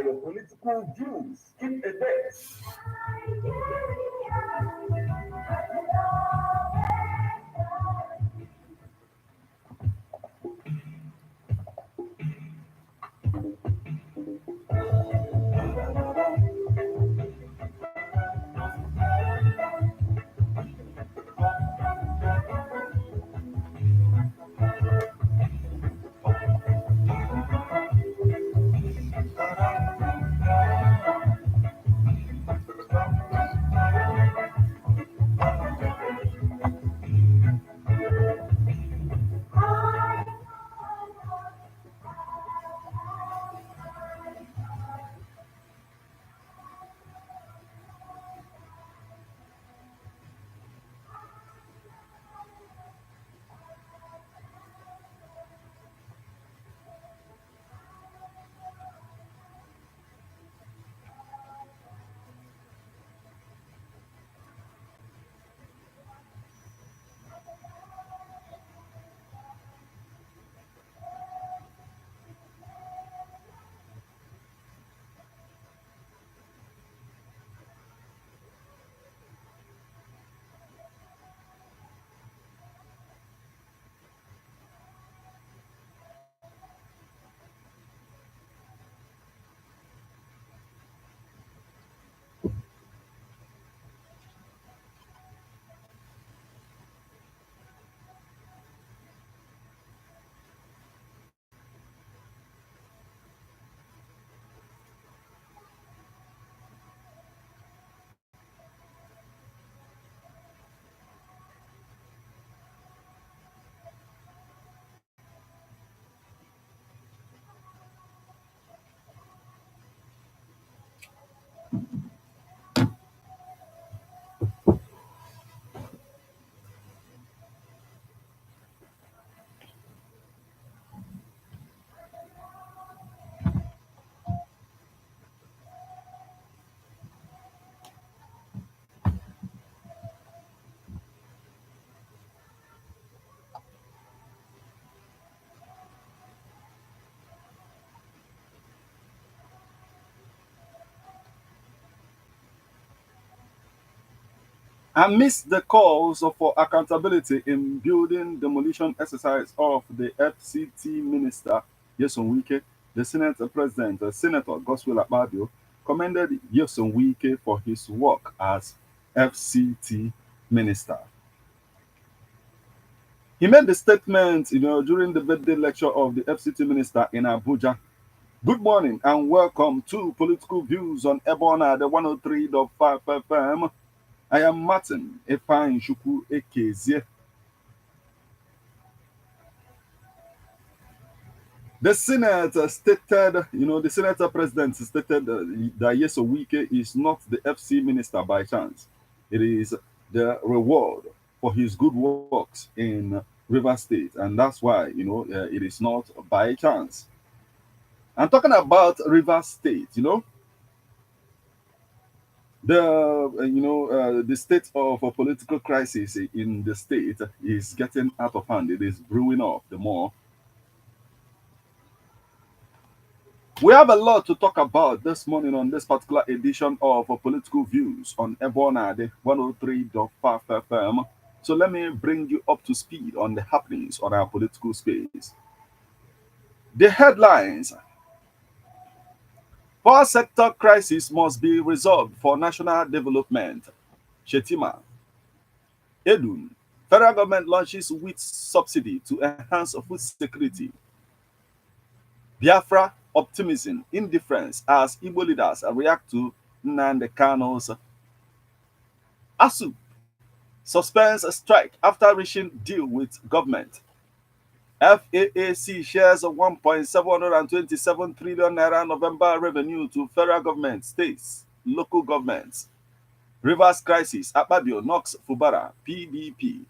are your political views? Keep a date. Amidst the calls for accountability in building demolition exercise of the FCT minister, Yeson Wike, the Senate President, Senator Goswell Akpabio, commended Yeson Wike for his work as FCT minister. He made the statement, during the birthday lecture of the FCT minister in Abuja. Good morning and welcome to Political Views on Ebona, the 103.5 FM. I am Martin Efan Shuku Ekezie. The Senate stated, the Senator President stated that Yeso Wike is not the FC minister by chance. It is the reward for his good works in River State, and that's why, it is not by chance. I'm talking about River State, the state of a political crisis in the state is getting out of hand. It is brewing up the more. We have a lot to talk about this morning on this particular edition of Political Views on Ebona, the 103.5 FM. So let me bring you up to speed on the happenings on our political space. The headlines: power sector crisis must be resolved for national development. Shetima. Edun. Federal government launches wheat subsidy to enhance food security. Biafra, optimism, indifference as Igbo leaders react to Nnamdi Kanu's ASU suspends a strike after reaching deal with government. FAAC shares 1.727 trillion naira November revenue to federal government, states, local governments. Rivers crisis, Akpabio knocks Fubara, PDP.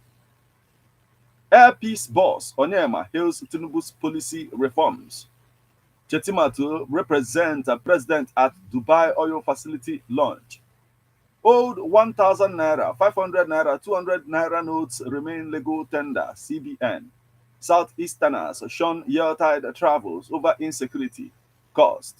Air Peace boss Onyema hails Tinubu's policy reforms. Chetima to represent a president at Dubai oil facility launch. Old 1,000 naira, 500 naira, 200 naira notes remain legal tender, CBN. Southeasterners shun Yuletide travels over insecurity, cost.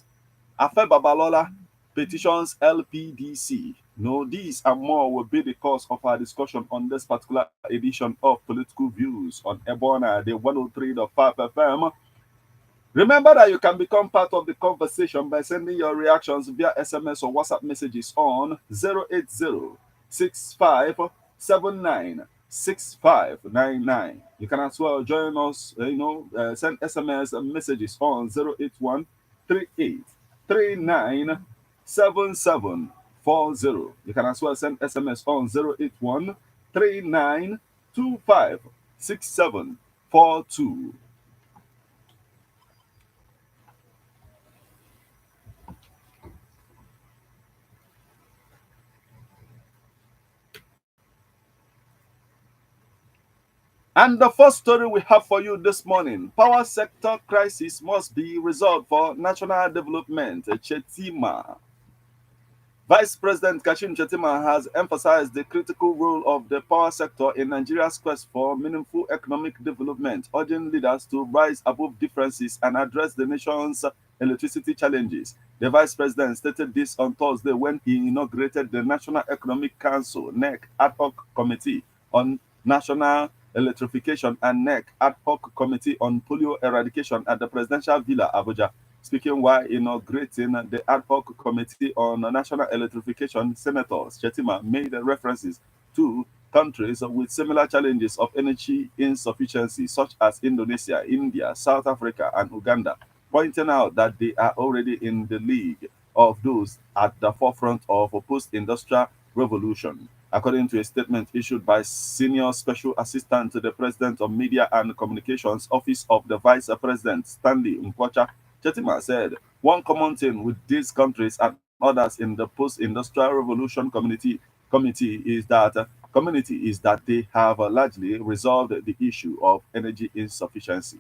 Afe Babalola petitions LPDC. No, these and more will be the cause of our discussion on this particular edition of Political Views on Ebona, the 103.5 FM. Remember that you can become part of the conversation by sending your reactions via SMS or WhatsApp messages on 080 You can as well join us, send SMS messages on 081 You can as well send SMS on 081 6742. And the first story we have for you this morning: power sector crisis must be resolved for national development. Chetima. Vice President Kashim Chetima has emphasized the critical role of the power sector in Nigeria's quest for meaningful economic development, urging leaders to rise above differences and address the nation's electricity challenges. The Vice President stated this on Thursday when he inaugurated the National Economic Council (NEC) Ad hoc Committee on National Electrification and NEC Ad hoc Committee on Polio Eradication at the Presidential Villa, Abuja. Speaking while inaugurating the ad hoc committee on national electrification, Senators Chetima made references to countries with similar challenges of energy insufficiency, such as Indonesia, India, South Africa, and Uganda, pointing out that they are already in the league of those at the forefront of a post-industrial revolution. According to a statement issued by Senior Special Assistant to the President of Media and Communications, Office of the Vice President, Stanley Nkwacha, Chetima said, one common thing with these countries and others in the post-industrial revolution community is that they have largely resolved the issue of energy insufficiency.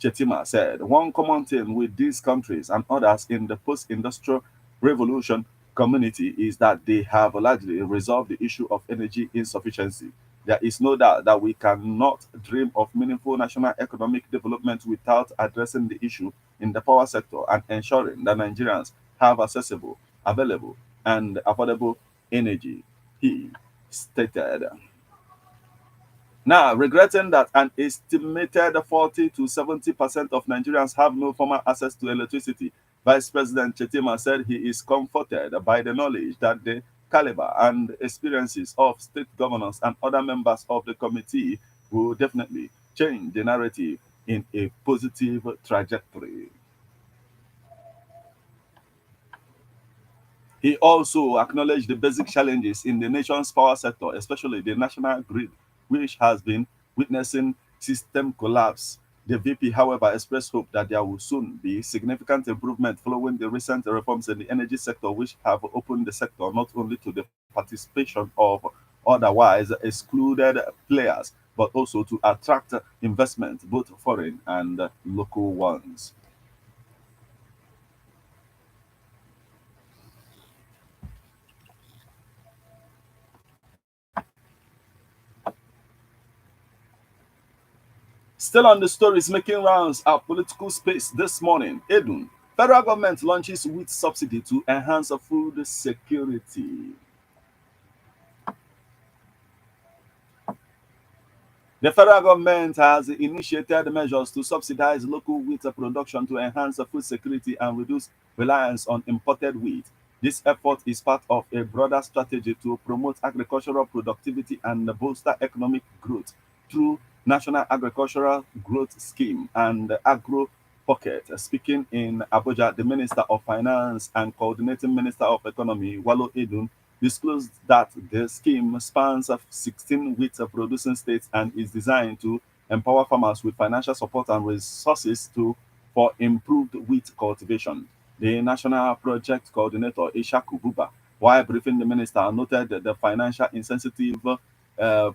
Chetima said, one common thing with these countries and others in the post-industrial revolution community is that they have largely resolved the issue of energy insufficiency. There is no doubt that we cannot dream of meaningful national economic development without addressing the issue in the power sector and ensuring that Nigerians have accessible, available, and affordable energy, he stated. Now, regretting that an estimated 40 to 70% of Nigerians have no formal access to electricity, Vice President Chetima said he is comforted by the knowledge that the caliber and experiences of state governors and other members of the committee will definitely change the narrative in a positive trajectory. He also acknowledged the basic challenges in the nation's power sector, especially the national grid, which has been witnessing system collapse. The VP, however, expressed hope that there will soon be significant improvement following the recent reforms in the energy sector, which have opened the sector not only to the participation of otherwise excluded players, but also to attract investment, both foreign and local ones. Still on the stories making rounds at political space this morning, Edun. Federal government launches wheat subsidy to enhance food security. The federal government has initiated measures to subsidize local wheat production to enhance food security and reduce reliance on imported wheat. This effort is part of a broader strategy to promote agricultural productivity and bolster economic growth through National Agricultural Growth Scheme and Agro Pocket. Speaking in Abuja, the Minister of Finance and Coordinating Minister of Economy, Walo Edun, disclosed that the scheme spans 16 wheat producing states and is designed to empower farmers with financial support and resources for improved wheat cultivation. The national project coordinator, Ishaku Buba, while briefing the minister, noted that the financial incentive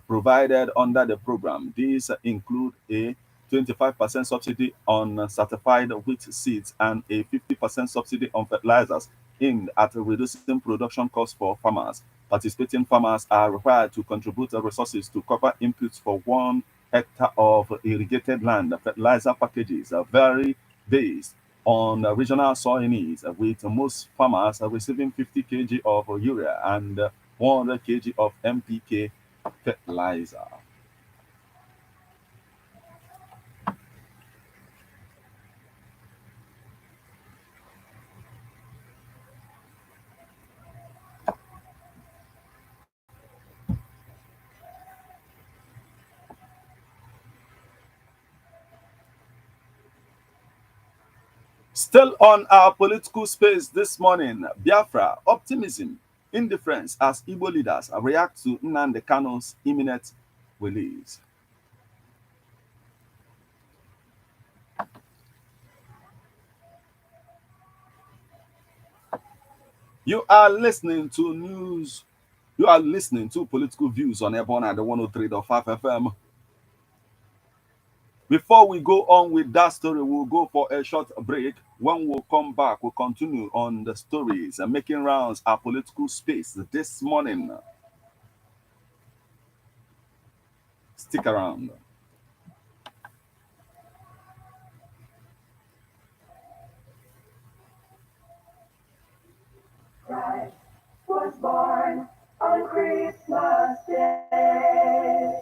provided under the program. These include a 25% subsidy on certified wheat seeds and a 50% subsidy on fertilizers aimed at reducing production costs for farmers. Participating farmers are required to contribute resources to cover inputs for 1 hectare of irrigated land. Fertilizer packages vary based on regional soil needs, with most farmers receiving 50 kg of urea and 100 kg of MPK fertilizer. Still on our political space this morning, Biafra, optimism, indifference as Igbo leaders react to Nnamdi Kanu's imminent release. You are listening to news. You are listening to political views on Ebon at the 103.5 FM. Before we go on with that story, we'll go for a short break. When we'll come back, we'll continue on the stories and making rounds our political space this morning. Stick around. Christ was born on Christmas Day.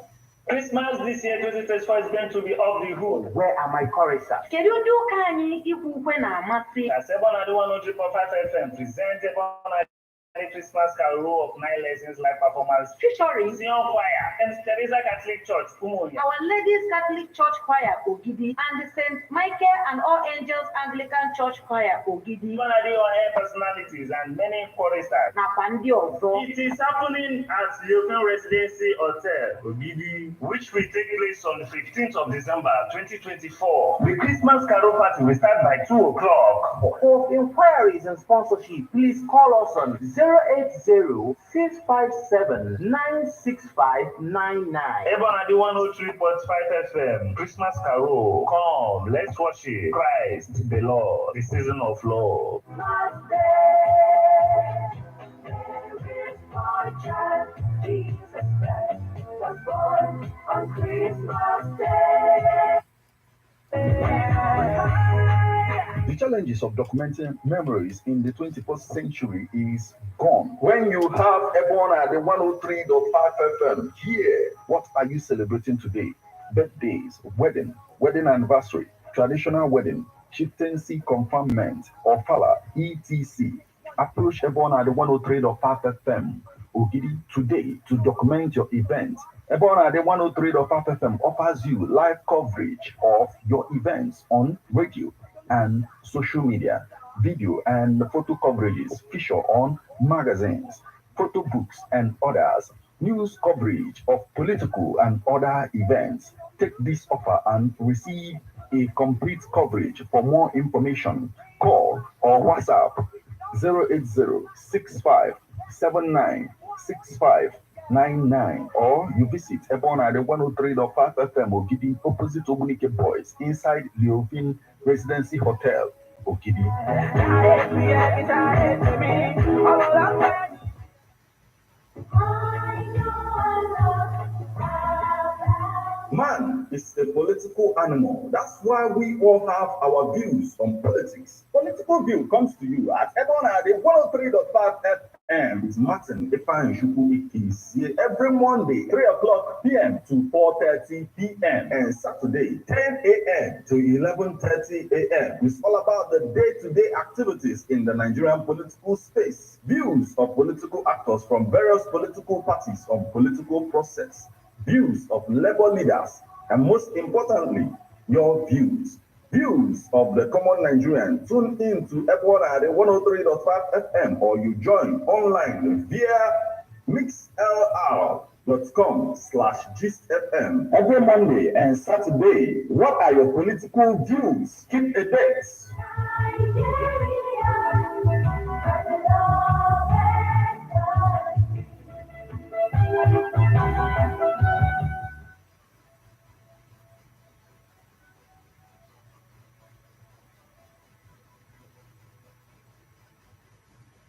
Christmas this year, 2024, is going to be off the hook. Where are my choristers? Kedu ndị ụka anyị ikwu ukwe na-amasị? As Ebon at 103.5 FM presents Ebon Christmas Carol of 9 Lessons live performance Featuring Zion Choir and Teresa Catholic Church, Umuonia. Our Ladies Catholic Church Choir, Ogidi, and the St. Michael and All Angels Anglican Church Choir, Ogidi. Ebon on-air personalities and many choristers. Nakwa ndị ọzọ. It is happening at European Residency Hotel, Ogidi, which will take place on the 15th of December 2024. The Christmas Carol party will start by 2 o'clock. For inquiries and sponsorship, please call us on 080-657-96599. Ebon at 103.5 FM, Christmas Carol. Come, let's worship Christ the Lord, the season of love. My child, Jesus Christ, was born on Christmas Day. The challenges of documenting memories in the 21st century is gone. When you have Ebon at the 103.5 FM, here, what are you celebrating today? Birthdays, wedding anniversary, traditional wedding, chieftaincy conferment, or fala, etc. Approach Ebon at the 103.5 FM Ogidi today to document your event. Ebon at the 103.5 FM offers you live coverage of your events on radio and social media, video and photo coverages, feature on magazines, photo books and others, news coverage of political and other events. Take this offer and receive a complete coverage. For more information, call or WhatsApp 080-6579-6599 or you visit Ebon at the 103.5 FM Ogidi opposite Ogunike Boys inside Leovin Residency Hotel Ogidi. Man is a political animal. That's why we all have our views on politics. Political View comes to you at Ebon at the 103.5 FM with Martin Ifeanyi is here every Monday, 3 o'clock p.m. to 4:30 p.m. and Saturday, 10 a.m. to 11:30 a.m. It's all about the day-to-day activities in the Nigerian political space. Views of political actors from various political parties on political process. Views of labor leaders, and most importantly, your views. Views of the common Nigerian. Tune in to Ebon at 103.5 FM or you join online via mixlr.com/gistfm every Monday and Saturday. What are your political views? Keep a date.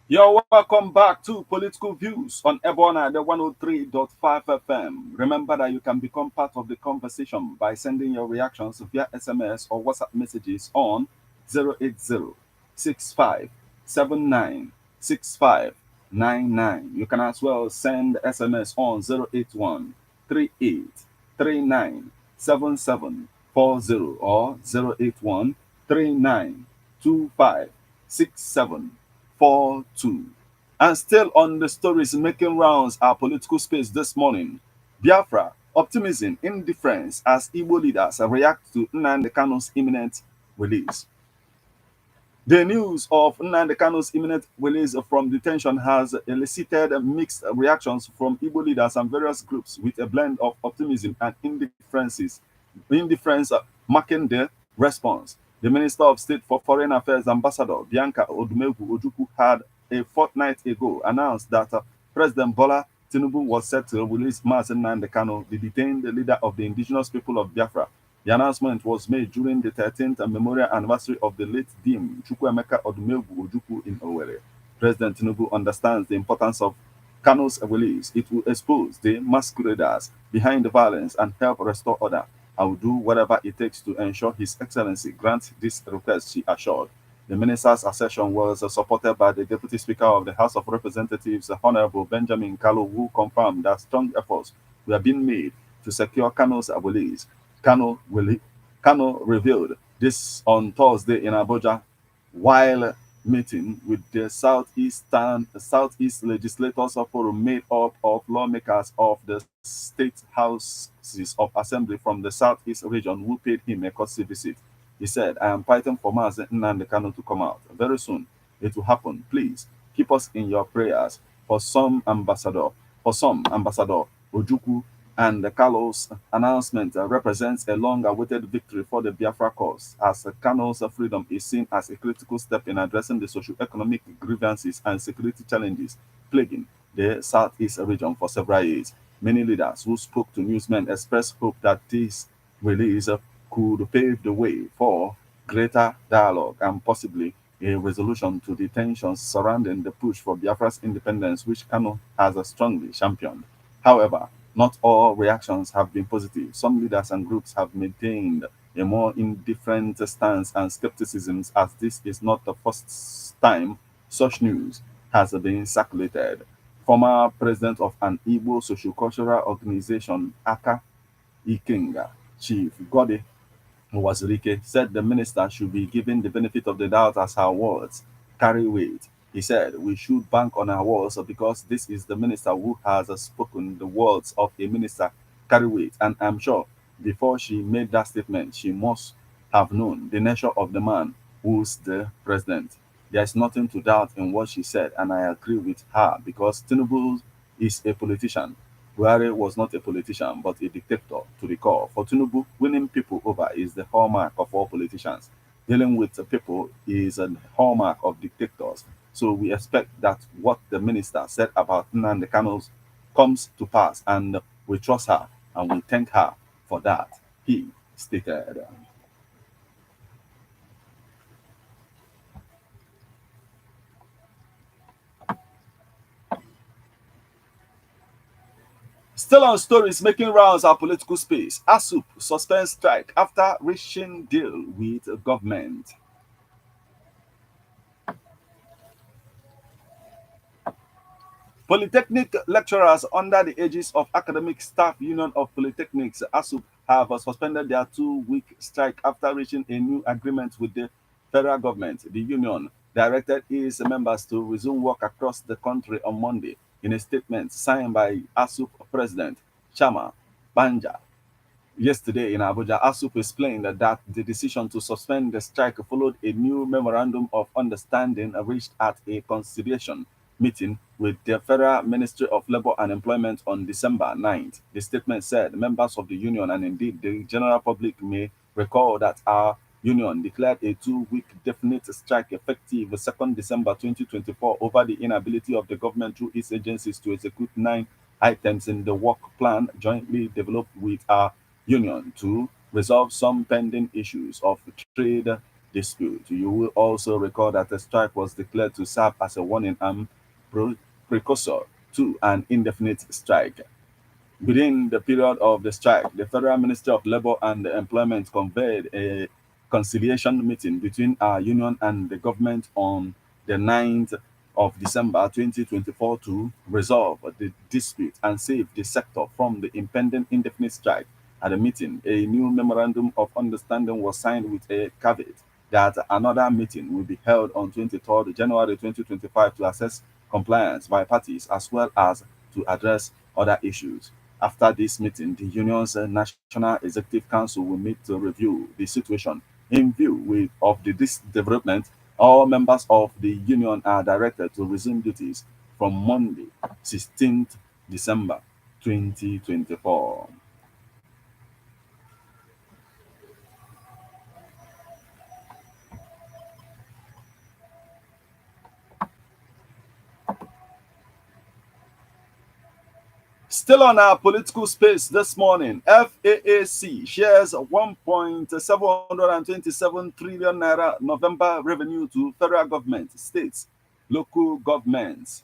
You're welcome back to Political Views on Ebon at the 103.5 FM. Remember that you can become part of the conversation by sending your reactions via SMS or WhatsApp messages on 080 6579 6599. You can as well send SMS on 081 38 39 7740 or 081 39 25 6742. And still on the stories making rounds our political space this morning, Biafra, optimism, indifference as Igbo leaders react to Nnamdi Kanu's imminent release. The news of Nnamdi Kanu's imminent release from detention has elicited mixed reactions from Igbo leaders and various groups, with a blend of optimism and indifference marking the response. The Minister of State for Foreign Affairs, Ambassador Bianca Odumegwu Ojukwu, had a fortnight ago announced that President Bola Tinubu was set to release Mazi Nnamdi Kanu, the detained leader of the indigenous people of Biafra. The announcement was made during the 13th memorial anniversary of the late Dim Chukwuemeka Odumegwu Ojukwu in Owerri. President Tinubu understands the importance of Kanu's release. It will expose the masqueraders behind the violence and help restore order. I will do whatever it takes to ensure His Excellency grants this request, she assured. The minister's assertion was supported by the Deputy Speaker of the House of Representatives, Honorable Benjamin Kalu, who confirmed that strong efforts were being made to secure Kanu's release. Kanu revealed this on Thursday in Abuja while meeting with the Southeast Legislators Forum, made up of lawmakers of the state houses of assembly from the Southeast region, who paid him a courtesy visit. He said, "I am fighting for Mazi Nnamdi Kanu to come out. Very soon it will happen. Please keep us in your prayers." For some, Ambassador Ojukwu and Kalu's announcement represents a long-awaited victory for the Biafra cause, as Kanu's freedom is seen as a critical step in addressing the socio-economic grievances and security challenges plaguing the Southeast region for several years. Many leaders who spoke to newsmen expressed hope that this release could pave the way for greater dialogue and possibly a resolution to the tensions surrounding the push for Biafra's independence, which Kanu has strongly championed. However, not all reactions have been positive. Some leaders and groups have maintained a more indifferent stance and skepticism, as this is not the first time such news has been circulated. Former president of an Igbo sociocultural organization, Aka Ikenga, Chief Gode Wazirike, said the minister should be given the benefit of the doubt as her words carry weight. He said, "We should bank on our words because this is the minister who has spoken. The words of a minister carry weight, and I'm sure before she made that statement, she must have known the nature of the man who's the president. There is nothing to doubt in what she said, and I agree with her because Tinubu is a politician. Buhari was not a politician, but a dictator to the core. For Tinubu, winning people over is the hallmark of all politicians. Dealing with people is a hallmark of dictators. So we expect that what the minister said about Nnamdi Kanu comes to pass, and we trust her and we thank her for that," he stated. Still on stories making rounds our political space, ASUP suspends strike after reaching deal with government. Polytechnic lecturers under the aegis of Academic Staff Union of Polytechnics, ASUP, have suspended their 2-week strike after reaching a new agreement with the federal government. The union directed its members to resume work across the country on Monday. In a statement signed by ASUP President Chama Banja yesterday in Abuja, ASUP explained that the decision to suspend the strike followed a new memorandum of understanding reached at a conciliation meeting with the Federal Ministry of Labor and Employment on December 9th. The statement said members of the union and indeed the general public may recall that our union declared a 2-week definite strike effective 2nd December 2024 over the inability of the government through its agencies to execute 9 items in the work plan jointly developed with our union to resolve some pending issues of trade dispute. You will also recall that the strike was declared to serve as a warning and precursor to an indefinite strike. Within the period of the strike, the Federal Ministry of Labor and Employment conveyed a conciliation meeting between our union and the government on the 9th of December 2024 to resolve the dispute and save the sector from the impending indefinite strike. At the meeting, a new memorandum of understanding was signed with a caveat that another meeting will be held on 23rd January 2025 to assess compliance by parties as well as to address other issues. After this meeting, the union's National Executive Council will meet to review the situation. In view of this development, all members of the union are directed to resume duties from Monday, 16th December 2024. Still on our political space this morning, FAAC shares 1.727 trillion naira November revenue to federal government, states, local governments.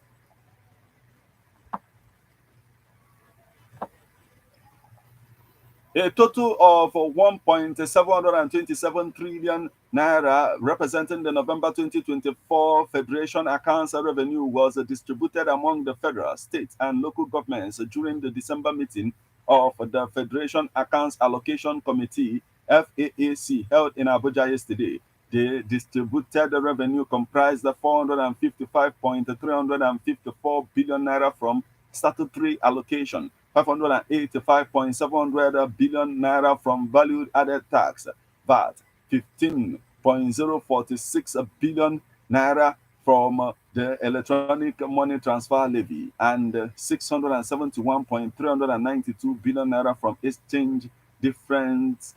A total of 1.727 trillion naira, representing the November 2024 Federation accounts revenue, was distributed among the federal, state, and local governments during the December meeting of the Federation Accounts Allocation Committee (FAAC) held in Abuja yesterday. The distributed revenue comprised 455.354 billion naira from statutory allocation, 585.700 billion naira from value added tax, VAT, 15.046 billion naira from the electronic money transfer levy, and 671.392 billion naira from exchange difference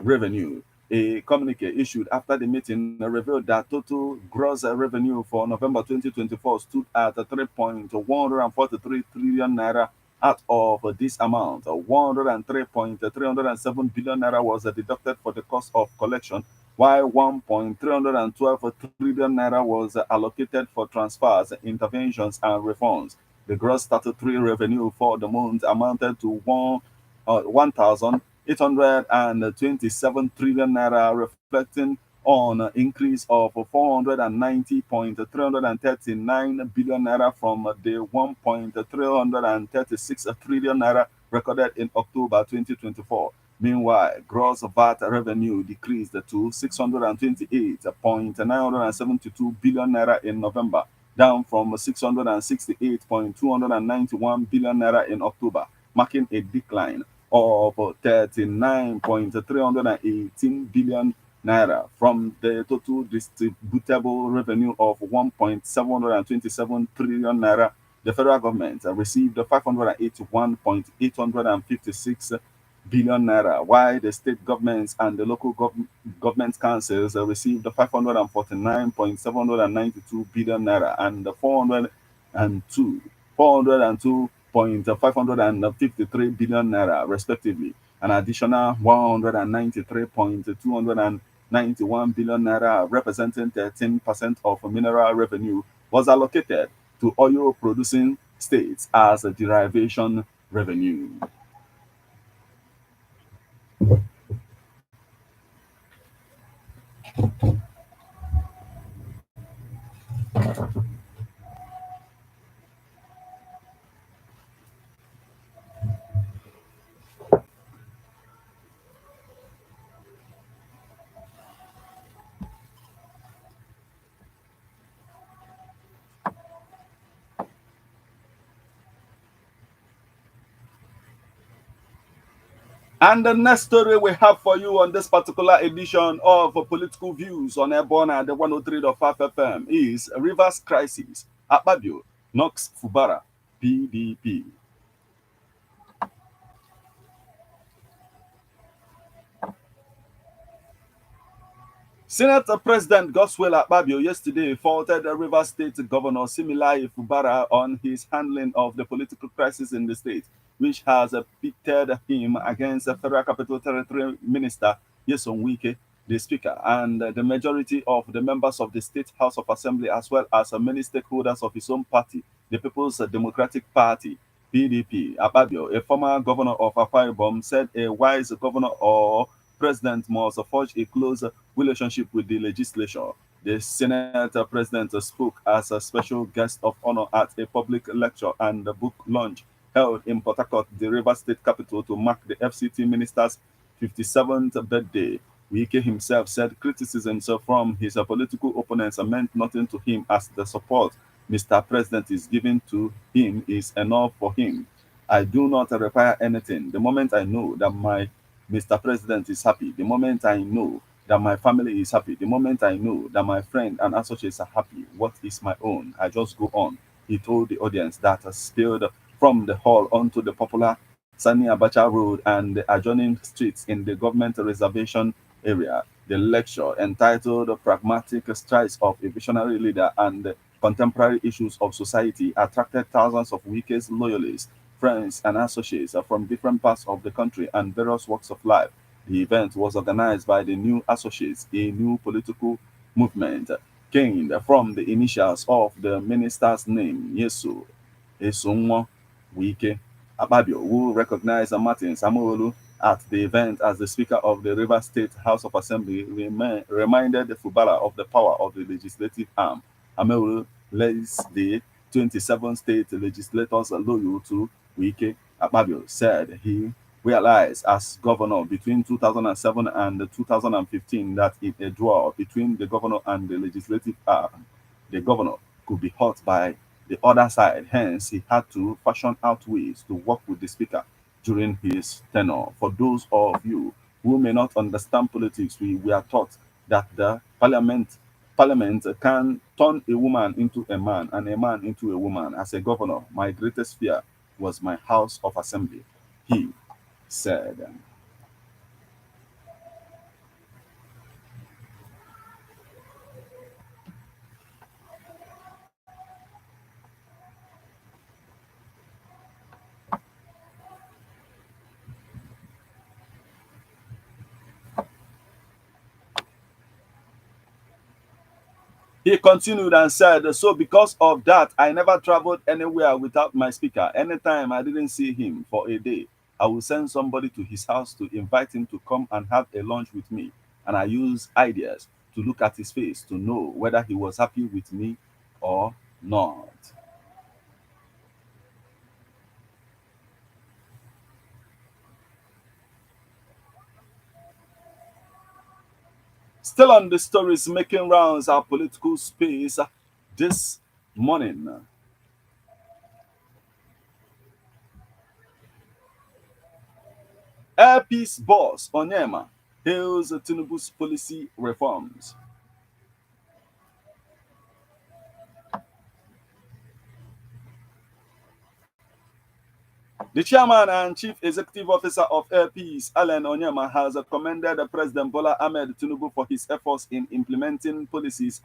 revenue. A communique issued after the meeting revealed that total gross revenue for November 2024 stood at 3.143 trillion naira. Out of this amount, 103.307 billion naira was deducted for the cost of collection, while 1.312 trillion naira was allocated for transfers, interventions, and refunds. The gross statutory revenue for the month amounted to 1,827 trillion naira, reflecting on an increase of 490.339 billion naira from the 1.336 trillion naira recorded in October 2024. Meanwhile, gross VAT revenue decreased to 628.972 billion naira in November, down from 668.291 billion naira in October, marking a decline of 39.318 billion naira from the total distributable revenue of 1.727 trillion naira. The federal government received 581.856 billion naira, while the state governments and the local government councils received 549.792 billion naira and 402.553 billion naira, respectively. An additional 193.291 billion naira, representing 13% of mineral revenue, was allocated to oil producing states as a derivation revenue. And the next story we have for you on this particular edition of Political Views on Airborne at the 103.5 FM is Rivers Crisis. Akpabio knocks Fubara, PDP. Senate President Godswill Akpabio yesterday faulted Rivers State Governor Similai Fubara on his handling of the political crisis in the state, which has pitted him against Federal Capital Territory Minister Nyesom Wike, the Speaker, and the majority of the members of the State House of Assembly, as well as many stakeholders of his own party, the People's Democratic Party, PDP. Akpabio, a former governor of Akwa Ibom, said a wise governor or president must forge a close relationship with the legislature. The Senate president spoke as a special guest of honor at a public lecture and book launch held in Port Harcourt, the Rivers State capital, to mark the FCT minister's 57th birthday. Wike himself said criticisms from his political opponents meant nothing to him, as the support Mr. President is giving to him is enough for him. I do not require anything. The moment I know that my Mr. President is happy, the moment I know that my family is happy, the moment I know that my friend and associates are happy, what is my own? I just go on. He told the audience that spilled from the hall onto the popular Sani Abacha Road and the adjoining streets in the government reservation area. The lecture, entitled Pragmatic Strides of a Visionary Leader and Contemporary Issues of Society, attracted thousands of Wike's loyalists, friends, and associates from different parts of the country and various walks of life. The event was organized by the New Associates, a new political movement gained from the initials of the minister's name, Yesu Esunwo Wike. Akpabio, who recognized Martin Samuelu at the event as the Speaker of the Rivers State House of Assembly, reminded the Fubara of the power of the legislative arm. Ameulu lays the 27 state legislators loyal to Wike. Akpabio said he realized as governor between 2007 and 2015 that in a draw between the governor and the legislative arm, the governor could be hurt by the other side. Hence, he had to fashion out ways to work with the speaker during his tenure. For those of you who may not understand politics, we were taught that the parliament can turn a woman into a man and a man into a woman. As a governor, my greatest fear was my House of Assembly, he said. He continued and said, so because of that, I never traveled anywhere without my speaker. Anytime I didn't see him for a day, I will send somebody to his house to invite him to come and have a lunch with me. And I use ideas to look at his face to know whether he was happy with me or not. Still on the stories making rounds our political space this morning. Air Peace boss Onyema hails Tinubu's policy reforms. The chairman and chief executive officer of Air Peace, Alan Onyema, has commended President Bola Ahmed Tinubu for his efforts in implementing policies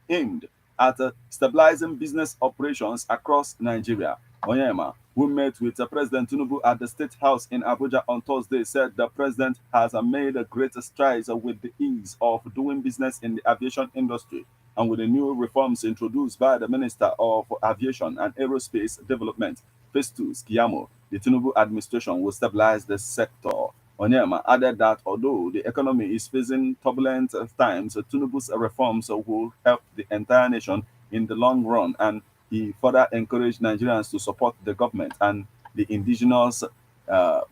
aimed at stabilizing business operations across Nigeria. Onyema, who met with President Tinubu at the State House in Abuja on Thursday, said the president has made great strides with the ease of doing business in the aviation industry and with the new reforms introduced by the Minister of Aviation and Aerospace Development, Festus Kiyamo. The Tinubu administration will stabilize the sector. Onyema added that although the economy is facing turbulent times, Tinubu's reforms will help the entire nation in the long run, and he further encouraged Nigerians to support the government and the indigenous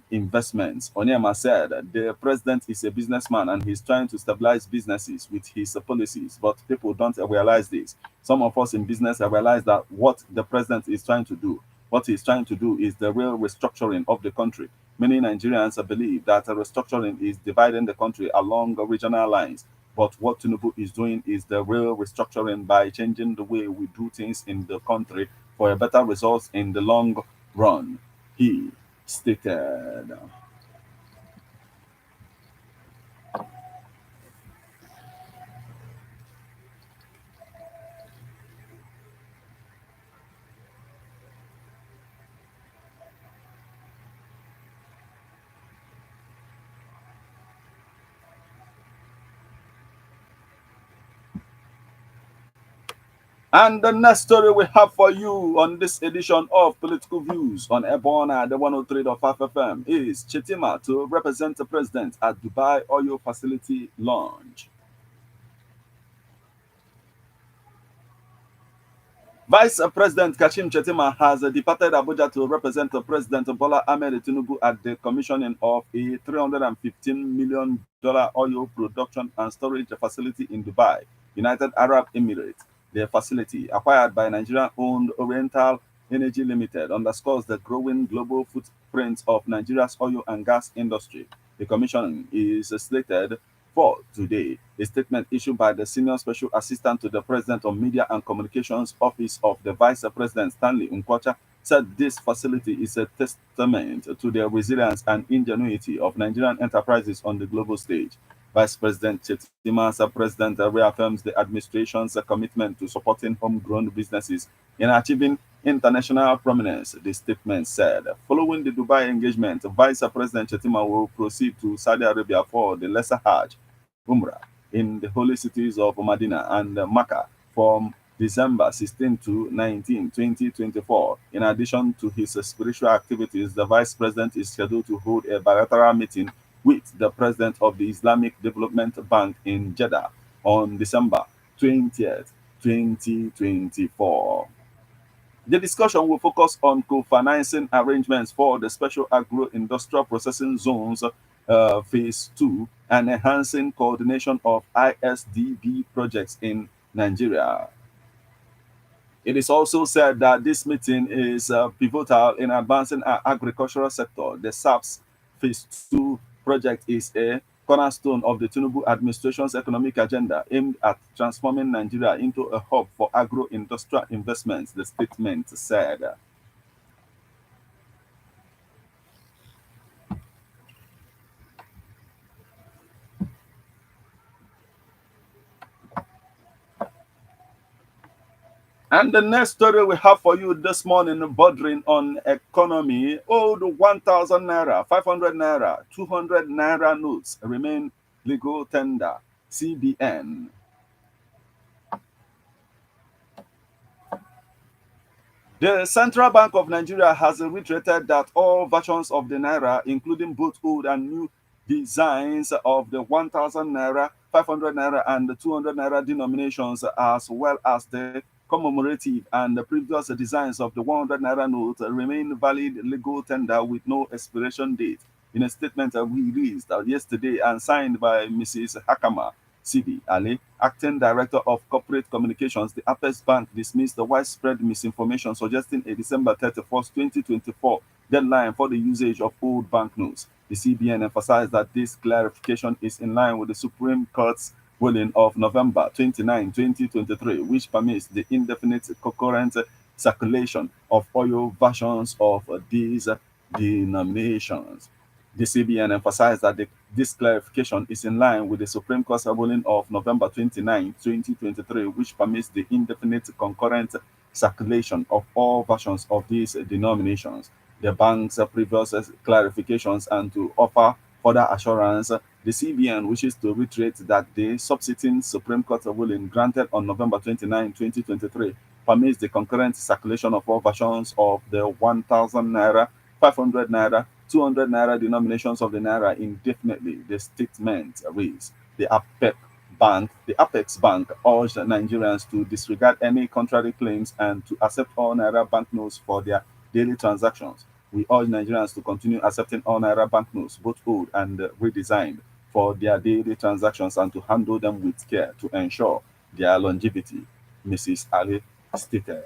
investments. Onyema said the president is a businessman and he's trying to stabilize businesses with his policies, but people don't realize this. Some of us in business realize that what the president is trying to do, what he's trying to do is the real restructuring of the country. Many Nigerians believe that restructuring is dividing the country along regional lines. But what Tinubu is doing is the real restructuring by changing the way we do things in the country for a better results in the long run, he stated. And the next story we have for you on this edition of Political Views on Ebona, the 103.5 FM, is Chetima to represent the president at Dubai Oil Facility launch. Vice President Kashim Chetima has departed Abuja to represent President Bola Ahmed Tinubu at the commissioning of a $315 million oil production and storage facility in Dubai, United Arab Emirates. The facility, acquired by Nigerian-owned Oriental Energy Limited, underscores the growing global footprint of Nigeria's oil and gas industry. The commissioning is slated for today. A statement issued by the Senior Special Assistant to the President of Media and Communications Office of the Vice President, Stanley Nkwacha, said this facility is a testament to the resilience and ingenuity of Nigerian enterprises on the global stage. Vice President Chetima's president reaffirms the administration's commitment to supporting homegrown businesses in achieving international prominence, the statement said. Following the Dubai engagement, Vice President Chetima will proceed to Saudi Arabia for the Lesser Hajj, Umrah, in the holy cities of Medina and Makkah from December 16 to 19, 2024. In addition to his spiritual activities, the Vice President is scheduled to hold a bilateral meeting with the President of the Islamic Development Bank in Jeddah on December 20th, 2024. The discussion will focus on co-financing arrangements for the Special Agro-Industrial Processing Zones Phase 2 and enhancing coordination of ISDB projects in Nigeria. It is also said that this meeting is pivotal in advancing our agricultural sector. The SAPS Phase 2 project is a cornerstone of the Tinubu administration's economic agenda aimed at transforming Nigeria into a hub for agro-industrial investments, the statement said. And the next story we have for you this morning, bordering on economy, old 1,000 naira, 500 naira, 200 naira notes remain legal tender, CBN. The Central Bank of Nigeria has reiterated that all versions of the naira, including both old and new designs of the 1,000 naira, 500 naira, and the 200 naira denominations, as well as the commemorative and the previous designs of the 100 naira note, remain valid legal tender with no expiration date. In a statement released yesterday and signed by Mrs. Hakama Sidi Ali, Acting Director of Corporate Communications, the Apex Bank dismissed the widespread misinformation suggesting a December 31st, 2024 deadline for the usage of old banknotes. The CBN emphasized that this clarification is in line with the Supreme Court's ruling of November 29, 2023, which permits the indefinite concurrent circulation of oil versions of these denominations. The CBN emphasized that this clarification is in line with the Supreme Court's ruling of November 29, 2023, which permits the indefinite concurrent circulation of all versions of these denominations. The bank's previous clarifications and to offer further assurance, the CBN wishes to reiterate that the subsequent Supreme Court ruling granted on November 29, 2023, permits the concurrent circulation of all versions of the 1,000 naira, 500 naira, 200 naira denominations of the naira indefinitely, the statement reads. The Apex Bank urged Nigerians to disregard any contrary claims and to accept all naira banknotes for their daily transactions. We urge Nigerians to continue accepting all naira banknotes, both old and redesigned, for their daily transactions and to handle them with care to ensure their longevity, Mrs. Ali stated.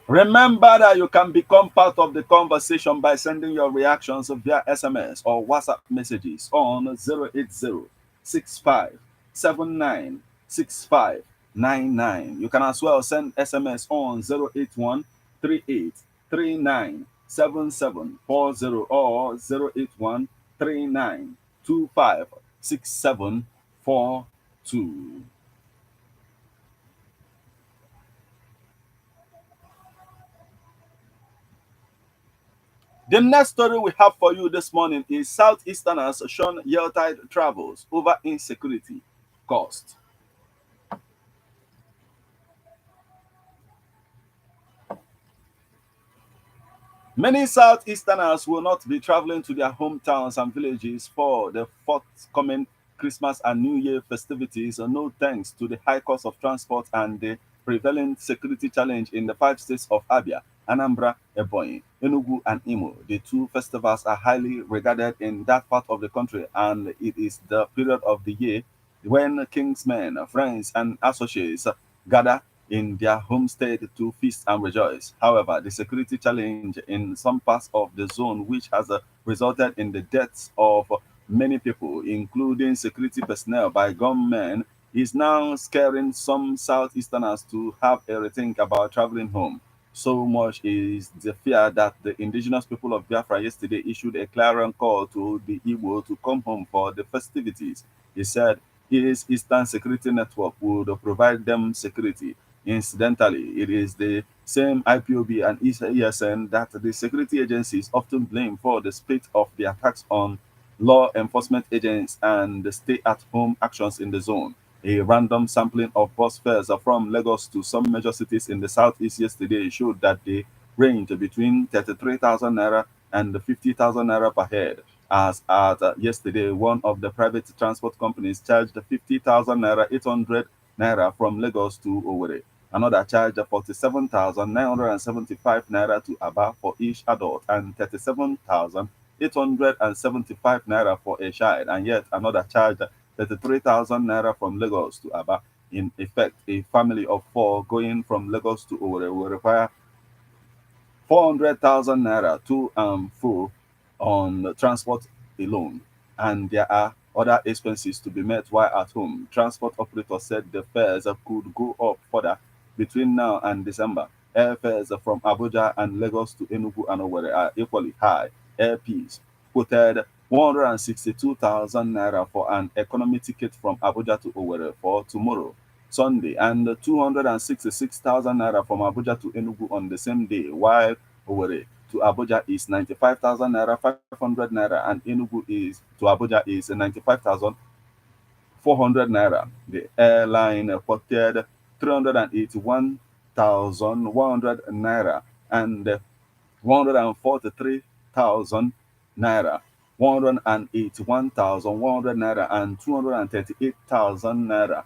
Remember that you can become part of the conversation by sending your reactions via SMS or WhatsApp messages on 080 65 79 65 99. You can as well send SMS on 081 38 39 7740 or 081 39 25 6742. The next story we have for you this morning is Southeasterners shun Yuletide travels over insecurity cost. Many Southeasterners will not be traveling to their hometowns and villages for the forthcoming Christmas and New Year festivities, no thanks to the high cost of transport and the prevailing security challenge in the 5 states of Abia, Anambra, Ebonyi, Enugu, and Imo. The two festivals are highly regarded in that part of the country, and it is the period of the year when kingsmen, friends, and associates gather in their homestead to feast and rejoice. However, the security challenge in some parts of the zone, which has resulted in the deaths of many people, including security personnel by gunmen, is now scaring some Southeasterners to have a rethink about traveling home. So much is the fear that the indigenous people of Biafra yesterday issued a clarion call to the Igbo to come home for the festivities. He said his Eastern Security Network would provide them security. Incidentally, it is the same IPOB and ESN that the security agencies often blame for the spate of the attacks on law enforcement agents and the stay-at-home actions in the zone. A random sampling of bus fares from Lagos to some major cities in the southeast yesterday showed that they range between 33,000 naira and 50,000 naira per head. As at yesterday, one of the private transport companies charged 50,000 naira 800 naira from Lagos to Owerri. Another charged 47,975 naira to Aba for each adult and 37,875 naira for a child. And yet another charged 33,000 naira from Lagos to Aba. In effect, a family of four going from Lagos to Owerri will require 400,000 naira to and fro on transport alone, and there are other expenses to be met while at home. Transport operators said the fares could go up further between now and December. Airfares from Abuja and Lagos to Enugu and Owerri are equally high. Airpeace quoted 162,000 naira for an economy ticket from Abuja to Owerri for tomorrow, Sunday, and 266,000 naira from Abuja to Enugu on the same day, while Owerri to Abuja is 95,000 naira, 500 naira, and Enugu is to Abuja is 95,400 naira. The airline quoted 381,100 naira and 143,000 naira, 181,100 naira, and 238,000 naira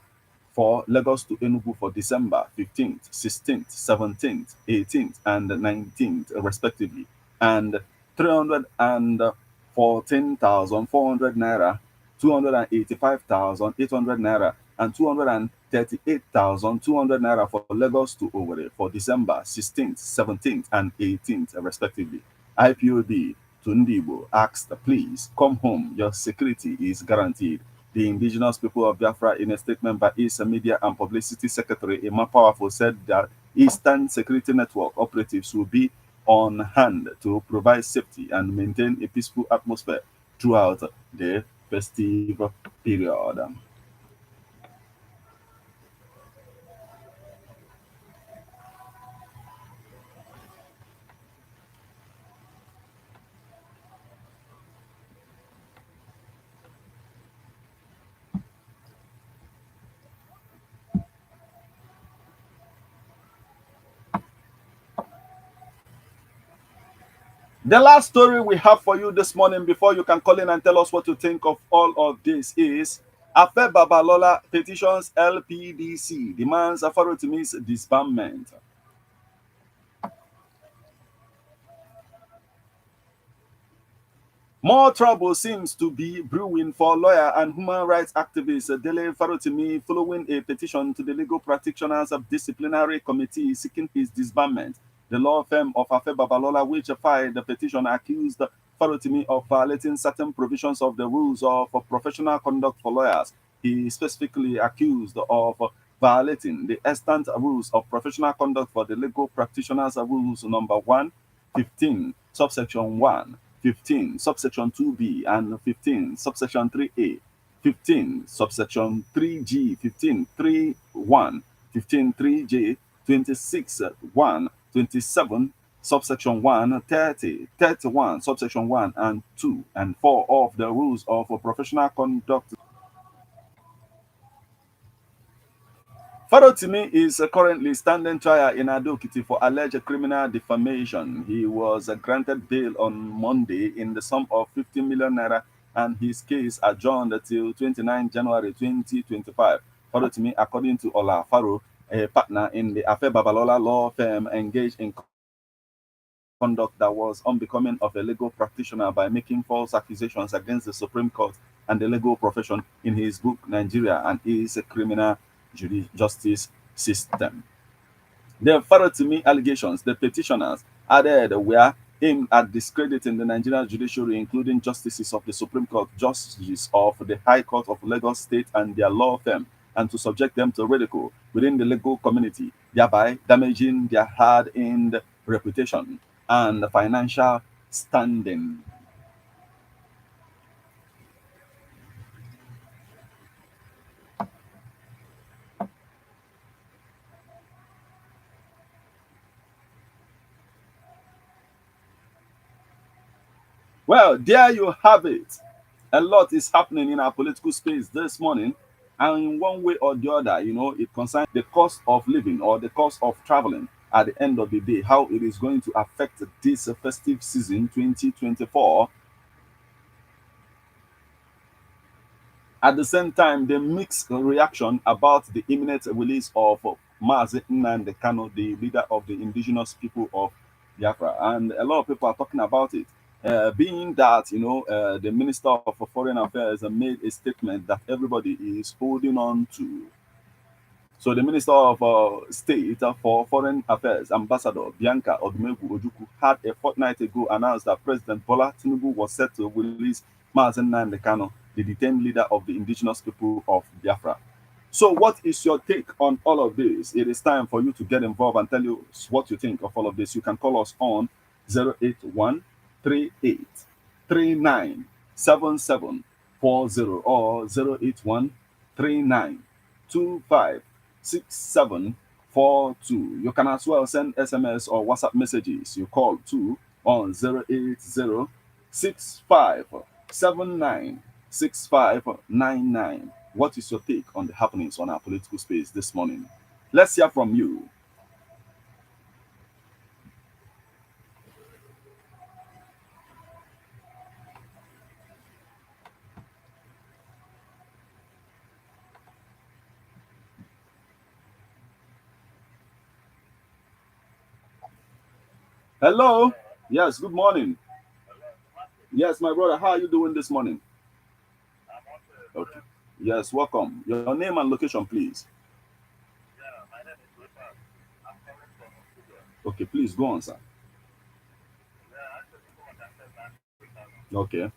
for Lagos to Enugu for December 15th, 16th, 17th, 18th, and 19th, respectively, and 314,400 naira, 285,800 naira, and 238,200 naira for Lagos to Owerri for December 16th, 17th, and 18th, respectively. IPOB to Ndibo asked, please come home, your security is guaranteed. The indigenous people of Biafra, in a statement by its Media and Publicity Secretary, Emma Powerful, said that Eastern Security Network operatives will be on hand to provide safety and maintain a peaceful atmosphere throughout the festive period. The last story we have for you this morning before you can call in and tell us what you think of all of this is Afe Babalola petitions LPDC, demands Afarotimi's disbandment. More trouble seems to be brewing for lawyer and human rights activist Dele Farotimi following a petition to the Legal Practitioners of Disciplinary Committee seeking his disbandment. The law firm of Afe Babalola, which filed the petition, accused Farotimi of violating certain provisions of the rules of professional conduct for lawyers. He specifically accused of violating the extant rules of professional conduct for the legal practitioners rules number 1, 15, subsection 1, 15, subsection 2b, and 15, subsection 3a, 15, subsection 3g, 15, 3, 1, 15, 3j, 26, 1, 27, subsection 1, 30, 31, subsection 1 and 2 and 4 of the rules of professional conduct. Farotimi is currently standing trial in Adokiti for alleged criminal defamation. He was granted bail on Monday in the sum of 50 million naira and his case adjourned till 29 January 2025. Farotimi, according to Ola Faro, a partner in the Afe Babalola law firm, engaged in conduct that was unbecoming of a legal practitioner by making false accusations against the Supreme Court and the legal profession in his book Nigeria and its criminal justice system. The Farotimi allegations the petitioners added were aimed at discrediting the Nigerian judiciary, including justices of the Supreme Court, justices of the High Court of Lagos State and their law firm, and to subject them to ridicule within the legal community, thereby damaging their hard-earned reputation and financial standing. Well, there you have it. A lot is happening in our political space this morning, and in one way or the other, it concerns the cost of living or the cost of traveling at the end of the day, how it is going to affect this festive season 2024. At the same time, the mixed reaction about the imminent release of Mazi Nnamdi Kanu, the leader of the indigenous people of Biafra, and a lot of people are talking about it. Being that the Minister of Foreign Affairs made a statement that everybody is holding on to. So the Minister of State for Foreign Affairs, Ambassador Bianca Odumegwu Ojukwu, had a fortnight ago announced that President Bola Tinubu was set to release Mazi Nnamdi Kanu, the detained leader of the indigenous people of Biafra. So what is your take on all of this? It is time for you to get involved and tell you what you think of all of this. You can call us on 081 38 39 7740 or 081 39 25 6742. You can as well send SMS or WhatsApp messages. You call too on 080 65 79 6599. What is your take on the happenings on our political space this morning? Let's hear from you. Hello. Yes, good morning. Yes, my brother, how are you doing this morning? Okay. Yes, welcome. Your name and location, please. Okay, please go on, sir. Okay.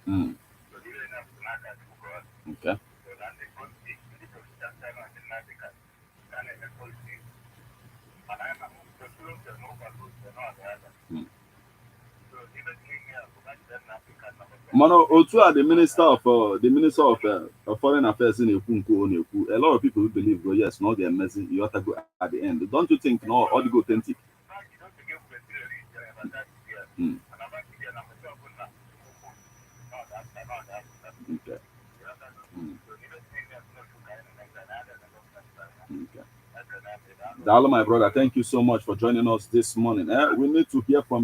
Mm. Okay. Mm. Mano, Otua, the minister of foreign affairs in Ekunko, a lot of people who believe, oh yes, no, they're messy. You have to go at the end. Don't you think no, all the go authentic? Mm. Okay. Mm. Okay. Dalo, my brother, thank you so much for joining us this morning. We need to hear from